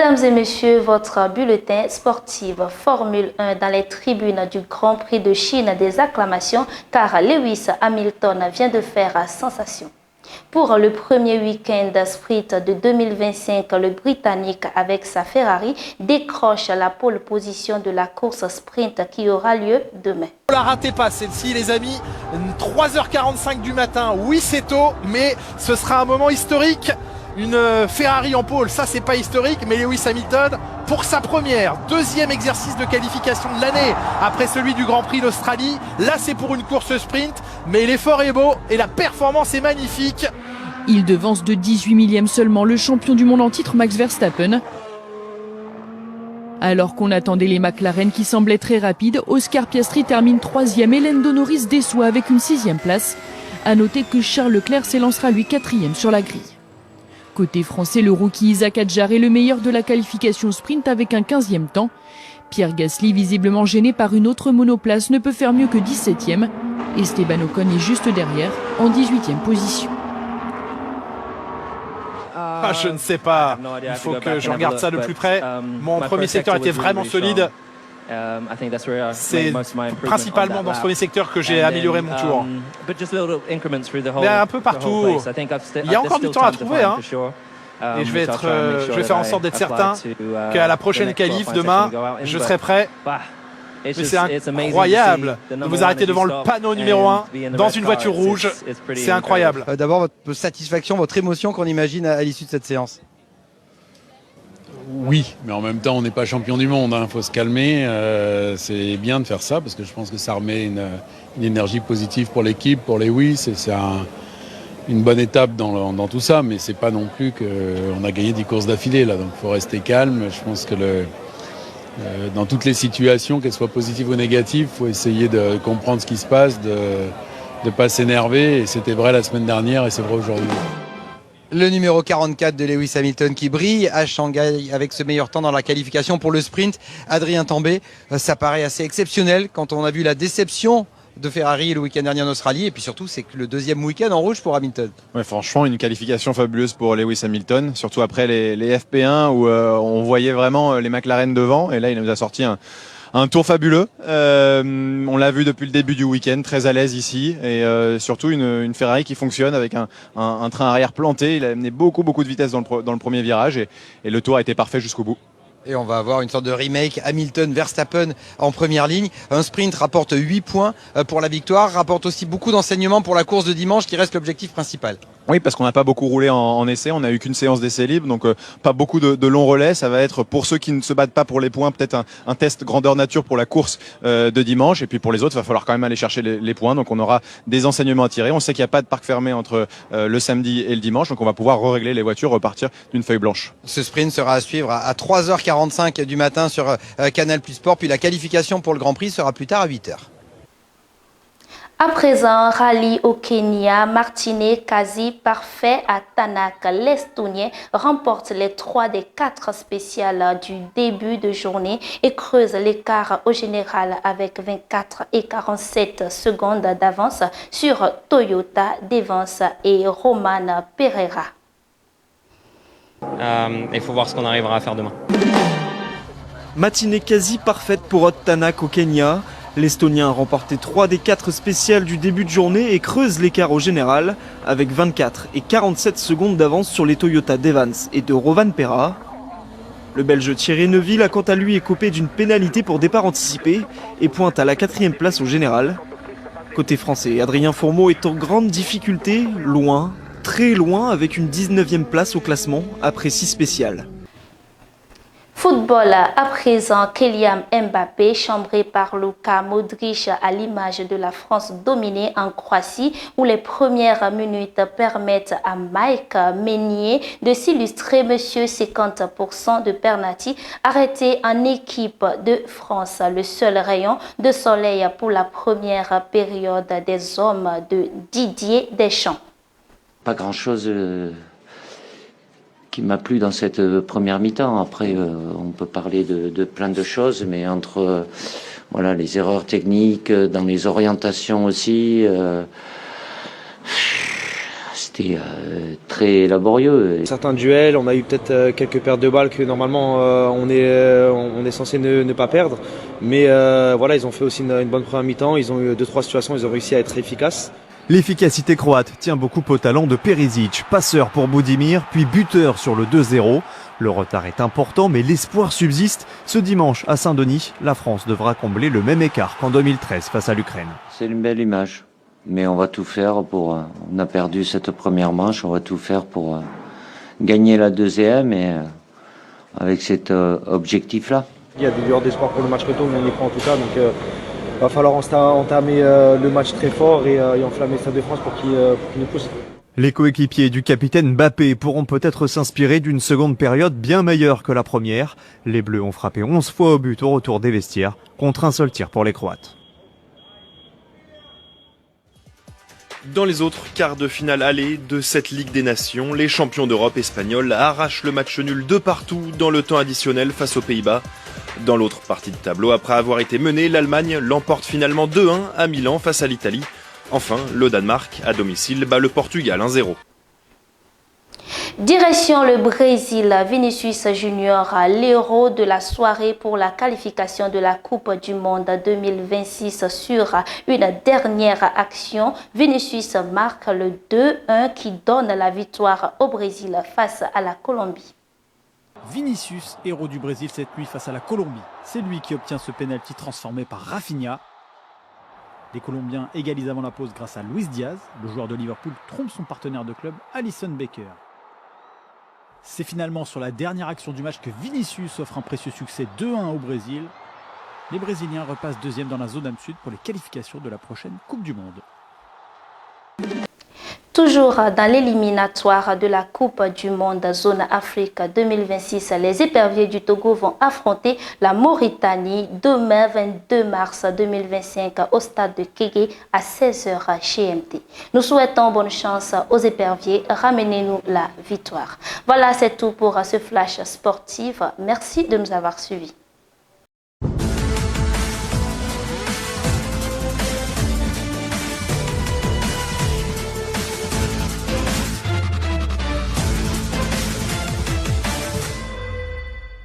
Mesdames et messieurs, votre bulletin sportif Formule 1 dans les tribunes du Grand Prix de Chine des acclamations car Lewis Hamilton vient de faire sensation. Pour le premier week-end sprint de 2025, le Britannique avec sa Ferrari décroche la pole position de la course sprint qui aura lieu demain. Ne la ratez pas celle-ci les amis, 3h45 du matin, oui c'est tôt, mais ce sera un moment historique. Une Ferrari en pole, ça c'est pas historique, mais Lewis Hamilton pour sa deuxième exercice de qualification de l'année après celui du Grand Prix d'Australie. Là c'est pour une course sprint, mais l'effort est beau et la performance est magnifique. Il devance de 18 millièmes seulement le champion du monde en titre Max Verstappen. Alors qu'on attendait les McLaren qui semblaient très rapides, Oscar Piastri termine 3e et Lando Norris déçoit avec une 6e place. A noter que Charles Leclerc s'élancera lui 4e sur la grille. Côté français, le rookie Isaac Hadjar est le meilleur de la qualification sprint avec un 15e temps. Pierre Gasly, visiblement gêné par une autre monoplace, ne peut faire mieux que 17e. Esteban Ocon est juste derrière, en 18e position. Je ne sais pas, il faut que je regarde ça de plus près. Mon premier secteur était vraiment solide. C'est principalement dans ce premier secteur que j'ai amélioré mon tour. Mais un peu partout. Il y a encore du temps à trouver. Hein. Et je vais faire en sorte d'être certain qu'à la prochaine qualif demain, je serai prêt. Mais c'est incroyable de vous arrêter devant le panneau numéro 1 dans une voiture rouge. C'est incroyable. D'abord, votre satisfaction, votre émotion qu'on imagine à l'issue de cette séance. Oui, mais en même temps, on n'est pas champion du monde. Il faut se calmer. C'est bien de faire ça parce que je pense que ça remet une énergie positive pour l'équipe, pour les Lewis. C'est une bonne étape dans tout ça, mais c'est pas non plus qu'on a gagné 10 courses d'affilée. Donc il faut rester calme. Je pense que dans toutes les situations, qu'elles soient positives ou négatives, il faut essayer de comprendre ce qui se passe, de ne pas s'énerver. Et c'était vrai la semaine dernière et c'est vrai aujourd'hui. Le numéro 44 de Lewis Hamilton qui brille à Shanghai avec ce meilleur temps dans la qualification pour le sprint. Adrien Tambay, ça paraît assez exceptionnel quand on a vu la déception de Ferrari le week-end dernier en Australie. Et puis surtout, c'est que le deuxième week-end en rouge pour Hamilton. Ouais, franchement, une qualification fabuleuse pour Lewis Hamilton, surtout après les FP1 où on voyait vraiment les McLaren devant. Et là, il nous a sorti un tour fabuleux. On l'a vu depuis le début du week-end, très à l'aise ici. Et surtout une Ferrari qui fonctionne avec un train arrière planté. Il a amené beaucoup de vitesse dans le premier virage. Et le tour a été parfait jusqu'au bout. Et on va avoir une sorte de remake Hamilton-Verstappen en première ligne. Un sprint rapporte 8 points pour la victoire, rapporte aussi beaucoup d'enseignements pour la course de dimanche qui reste l'objectif principal. Oui, parce qu'on n'a pas beaucoup roulé en essai, on n'a eu qu'une séance d'essai libre, donc pas beaucoup de longs relais. Ça va être pour ceux qui ne se battent pas pour les points, peut-être un test grandeur nature pour la course de dimanche. Et puis pour les autres, il va falloir quand même aller chercher les points. Donc on aura des enseignements à tirer. On sait qu'il n'y a pas de parc fermé entre le samedi et le dimanche, donc on va pouvoir régler les voitures, repartir d'une feuille blanche. Ce sprint sera à suivre à 3h45 du matin sur Canal+ Sport, puis la qualification pour le Grand Prix sera plus tard à 8h. À présent, rallye au Kenya, Martine quasi parfait à Tanak. L'Estonien remporte les 3 des 4 spéciales du début de journée et creuse l'écart au général avec 24 et 47 secondes d'avance sur Toyota Devance et Roman Pereira. Il faut voir ce qu'on arrivera à faire demain. Matinée quasi parfaite pour Ott Tanak au Kenya. L'Estonien a remporté 3 des 4 spéciales du début de journée et creuse l'écart au général avec 24 et 47 secondes d'avance sur les Toyota Devance et de Rovan Pereira. Le Belge Thierry Neuville a quant à lui écopé d'une pénalité pour départ anticipé et pointe à la 4e place au général. Côté français, Adrien Fourmeau est en grande difficulté, loin, très loin avec une 19e place au classement après 6 spéciales. Football à présent, Kylian Mbappé, chambré par Luka Modric à l'image de la France dominée en Croatie, où les premières minutes permettent à Mike Meignier de s'illustrer, monsieur 50% de penalty arrêté en équipe de France. Le seul rayon de soleil pour la première période des hommes de Didier Deschamps. Pas grand-chose qui m'a plu dans cette première mi-temps. Après, on peut parler de plein de choses, mais entre voilà, les erreurs techniques, dans les orientations aussi, c'était très laborieux. Certains duels, on a eu peut-être quelques pertes de balles que normalement on est censé ne pas perdre. Mais voilà, ils ont fait aussi une bonne première mi-temps. Ils ont eu 2-3 situations, ils ont réussi à être efficaces. L'efficacité croate tient beaucoup au talent de Perisic, passeur pour Budimir, puis buteur sur le 2-0. Le retard est important, mais l'espoir subsiste. Ce dimanche, à Saint-Denis, la France devra combler le même écart qu'en 2013 face à l'Ukraine. C'est une belle image, mais on va tout faire pour... on a perdu cette première manche, on va tout faire pour gagner la deuxième et avec cet objectif-là. Il y a des lueurs d'espoir pour le match retour, mais on y croit en tout cas. Donc va falloir entamer le match très fort et enflammer le Stade de France pour qu'il nous pousse. Les coéquipiers du capitaine Mbappé pourront peut-être s'inspirer d'une seconde période bien meilleure que la première. Les Bleus ont frappé 11 fois au but au retour des vestiaires, contre un seul tir pour les Croates. Dans les autres quarts de finale aller de cette Ligue des Nations, les champions d'Europe espagnols arrachent le match nul de partout dans le temps additionnel face aux Pays-Bas. Dans l'autre partie de tableau, après avoir été menée, l'Allemagne l'emporte finalement 2-1 à Milan face à l'Italie. Enfin, le Danemark, à domicile, bat le Portugal 1-0. Direction le Brésil, Vinicius Junior, l'héros de la soirée pour la qualification de la Coupe du Monde 2026 sur une dernière action. Vinicius marque le 2-1 qui donne la victoire au Brésil face à la Colombie. Vinicius, héros du Brésil cette nuit face à la Colombie. C'est lui qui obtient ce pénalty transformé par Rafinha. Les Colombiens égalisent avant la pause grâce à Luis Diaz. Le joueur de Liverpool trompe son partenaire de club, Alisson Becker. C'est finalement sur la dernière action du match que Vinicius offre un précieux succès 2-1 au Brésil. Les Brésiliens repassent deuxième dans la zone âme sud pour les qualifications de la prochaine Coupe du Monde. Toujours dans l'éliminatoire de la Coupe du Monde Zone Afrique 2026, les éperviers du Togo vont affronter la Mauritanie demain 22 mars 2025 au stade de Kégué à 16h GMT. Nous souhaitons bonne chance aux éperviers. Ramenez-nous la victoire. Voilà, c'est tout pour ce flash sportif. Merci de nous avoir suivis.